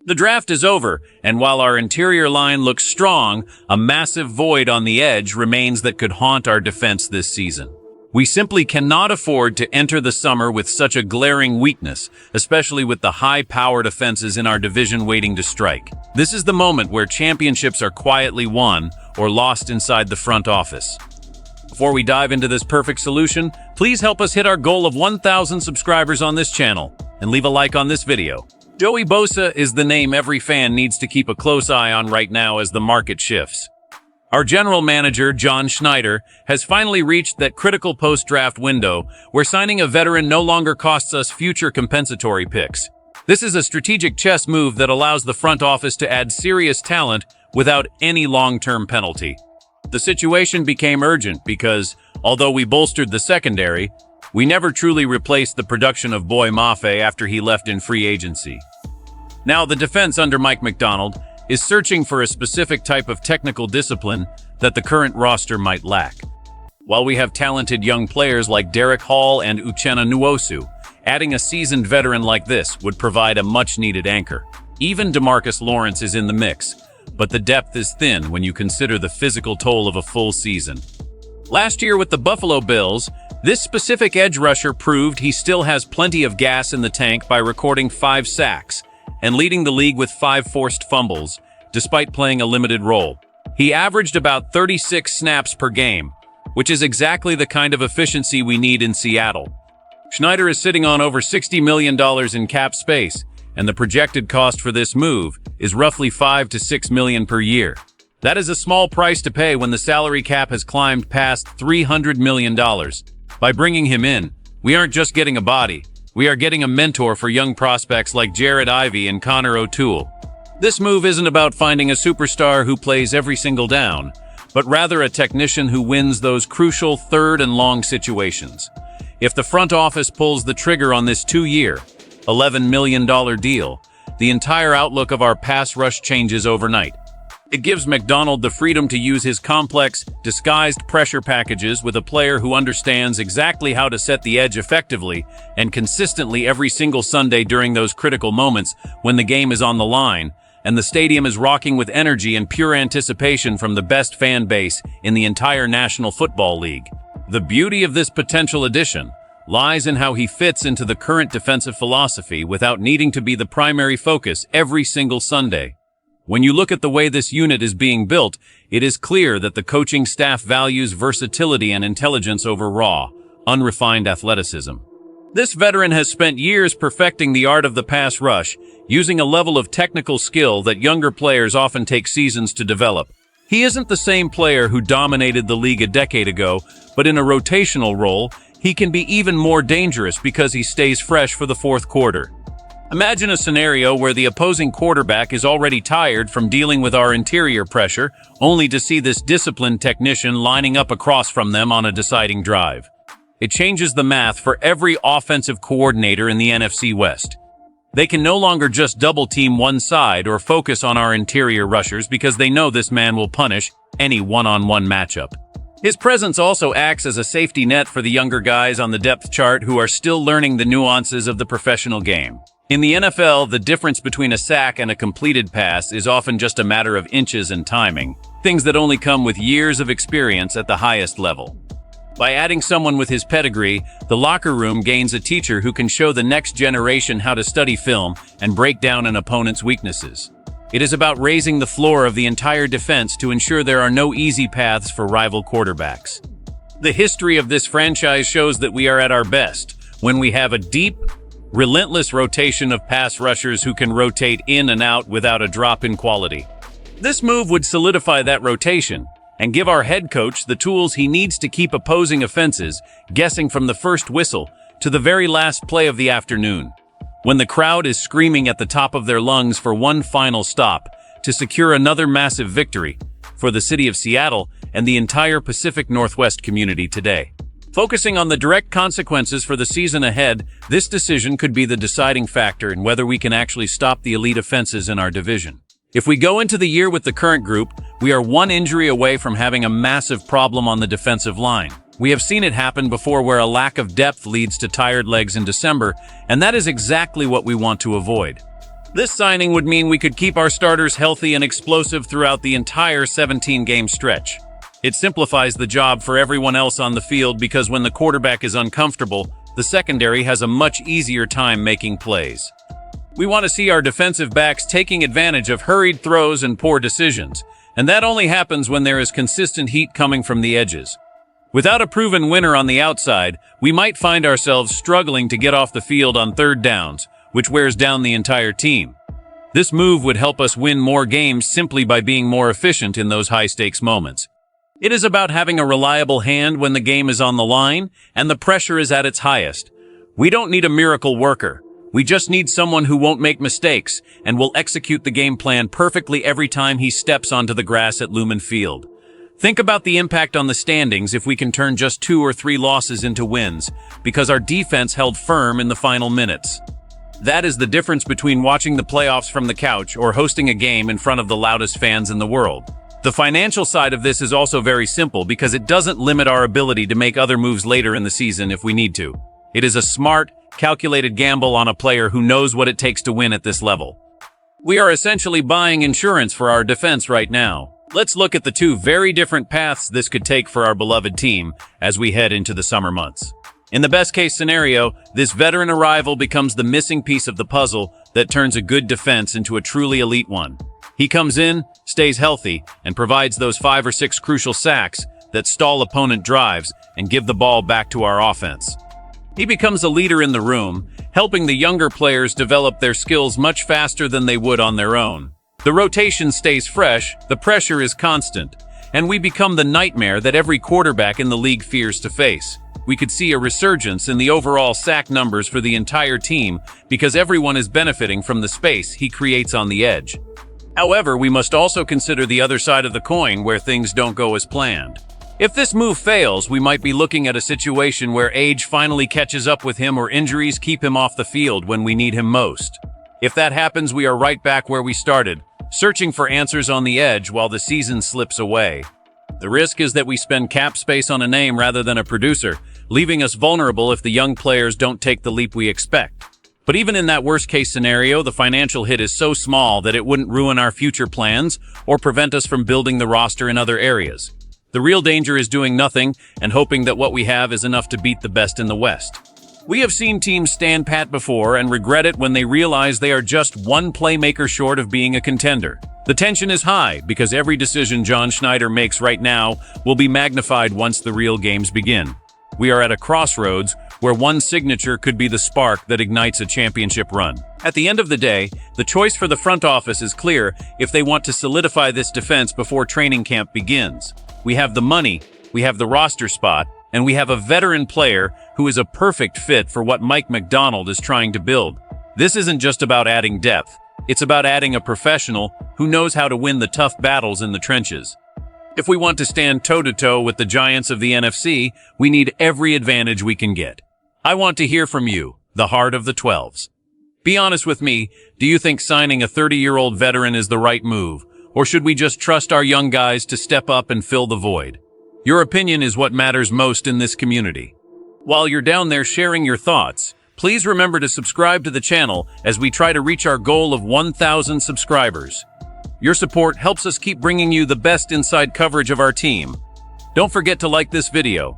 The draft is over, and while our interior line looks strong, a massive void on the edge remains that could haunt our defense this season. We simply cannot afford to enter the summer with such a glaring weakness, especially with the high-powered offenses in our division waiting to strike. This is the moment where championships are quietly won or lost inside the front office. Before we dive into this perfect solution, please help us hit our goal of 1,000 subscribers on this channel and leave a like on this video. Joey Bosa is the name every fan needs to keep a close eye on right now as the market shifts. Our general manager, John Schneider, has finally reached that critical post-draft window where signing a veteran no longer costs us future compensatory picks. This is a strategic chess move that allows the front office to add serious talent without any long-term penalty. The situation became urgent because, although we bolstered the secondary, we never truly replaced the production of Boy Mafe after he left in free agency. Now, the defense under Mike Macdonald is searching for a specific type of technical discipline that the current roster might lack. While we have talented young players like Derek Hall and Uchenna Nwosu, adding a seasoned veteran like this would provide a much-needed anchor. Even DeMarcus Lawrence is in the mix, but the depth is thin when you consider the physical toll of a full season. Last year with the Buffalo Bills, this specific edge rusher proved he still has plenty of gas in the tank by recording 5 sacks and leading the league with 5 forced fumbles, despite playing a limited role. He averaged about 36 snaps per game, which is exactly the kind of efficiency we need in Seattle. Schneider is sitting on over $60 million in cap space, and the projected cost for this move is roughly $5 to $6 million per year. That is a small price to pay when the salary cap has climbed past $300 million. By bringing him in, we aren't just getting a body, we are getting a mentor for young prospects like Jared Ivey and Connor O'Toole. This move isn't about finding a superstar who plays every single down, but rather a technician who wins those crucial third and long situations. If the front office pulls the trigger on this 2-year, $11 million deal, the entire outlook of our pass rush changes overnight. It gives Macdonald the freedom to use his complex, disguised pressure packages with a player who understands exactly how to set the edge effectively and consistently every single Sunday during those critical moments when the game is on the line and the stadium is rocking with energy and pure anticipation from the best fan base in the entire National Football League. The beauty of this potential addition lies in how he fits into the current defensive philosophy without needing to be the primary focus every single Sunday. When you look at the way this unit is being built, it is clear that the coaching staff values versatility and intelligence over raw, unrefined athleticism. This veteran has spent years perfecting the art of the pass rush, using a level of technical skill that younger players often take seasons to develop. He isn't the same player who dominated the league a decade ago, but in a rotational role, he can be even more dangerous because he stays fresh for the fourth quarter. Imagine a scenario where the opposing quarterback is already tired from dealing with our interior pressure, only to see this disciplined technician lining up across from them on a deciding drive. It changes the math for every offensive coordinator in the NFC West. They can no longer just double-team one side or focus on our interior rushers because they know this man will punish any one-on-one matchup. His presence also acts as a safety net for the younger guys on the depth chart who are still learning the nuances of the professional game. In the NFL, the difference between a sack and a completed pass is often just a matter of inches and timing, things that only come with years of experience at the highest level. By adding someone with his pedigree, the locker room gains a teacher who can show the next generation how to study film and break down an opponent's weaknesses. It is about raising the floor of the entire defense to ensure there are no easy paths for rival quarterbacks. The history of this franchise shows that we are at our best when we have a deep, relentless rotation of pass rushers who can rotate in and out without a drop in quality. This move would solidify that rotation and give our head coach the tools he needs to keep opposing offenses guessing from the first whistle to the very last play of the afternoon, when the crowd is screaming at the top of their lungs for one final stop to secure another massive victory for the city of Seattle and the entire Pacific Northwest community today. Focusing on the direct consequences for the season ahead, this decision could be the deciding factor in whether we can actually stop the elite offenses in our division. If we go into the year with the current group, we are one injury away from having a massive problem on the defensive line. We have seen it happen before where a lack of depth leads to tired legs in December, and that is exactly what we want to avoid. This signing would mean we could keep our starters healthy and explosive throughout the entire 17-game stretch. It simplifies the job for everyone else on the field because when the quarterback is uncomfortable, the secondary has a much easier time making plays. We want to see our defensive backs taking advantage of hurried throws and poor decisions, and that only happens when there is consistent heat coming from the edges. Without a proven winner on the outside, we might find ourselves struggling to get off the field on third downs, which wears down the entire team. This move would help us win more games simply by being more efficient in those high-stakes moments. It is about having a reliable hand when the game is on the line and the pressure is at its highest. We don't need a miracle worker. We just need someone who won't make mistakes and will execute the game plan perfectly every time he steps onto the grass at Lumen Field. Think about the impact on the standings if we can turn just 2 or 3 losses into wins, because our defense held firm in the final minutes. That is the difference between watching the playoffs from the couch or hosting a game in front of the loudest fans in the world. The financial side of this is also very simple because it doesn't limit our ability to make other moves later in the season if we need to. It is a smart, calculated gamble on a player who knows what it takes to win at this level. We are essentially buying insurance for our defense right now. Let's look at the 2 very different paths this could take for our beloved team as we head into the summer months. In the best-case scenario, this veteran arrival becomes the missing piece of the puzzle that turns a good defense into a truly elite one. He comes in, stays healthy, and provides those 5 or 6 crucial sacks that stall opponent drives and give the ball back to our offense. He becomes a leader in the room, helping the younger players develop their skills much faster than they would on their own. The rotation stays fresh, the pressure is constant, and we become the nightmare that every quarterback in the league fears to face. We could see a resurgence in the overall sack numbers for the entire team because everyone is benefiting from the space he creates on the edge. However, we must also consider the other side of the coin where things don't go as planned. If this move fails, we might be looking at a situation where age finally catches up with him or injuries keep him off the field when we need him most. If that happens, we are right back where we started, searching for answers on the edge while the season slips away. The risk is that we spend cap space on a name rather than a producer, leaving us vulnerable if the young players don't take the leap we expect. But even in that worst-case scenario, the financial hit is so small that it wouldn't ruin our future plans or prevent us from building the roster in other areas. The real danger is doing nothing and hoping that what we have is enough to beat the best in the West. We have seen teams stand pat before and regret it when they realize they are just one playmaker short of being a contender. The tension is high because every decision John Schneider makes right now will be magnified once the real games begin. We are at a crossroads where one signature could be the spark that ignites a championship run. At the end of the day, the choice for the front office is clear if they want to solidify this defense before training camp begins. We have the money, we have the roster spot, and we have a veteran player who is a perfect fit for what Mike Macdonald is trying to build. This isn't just about adding depth. It's about adding a professional who knows how to win the tough battles in the trenches. If we want to stand toe-to-toe with the giants of the NFC, we need every advantage we can get. I want to hear from you, the heart of the 12s. Be honest with me, do you think signing a 30-year-old veteran is the right move, or should we just trust our young guys to step up and fill the void? Your opinion is what matters most in this community. While you're down there sharing your thoughts, please remember to subscribe to the channel as we try to reach our goal of 1,000 subscribers. Your support helps us keep bringing you the best inside coverage of our team. Don't forget to like this video.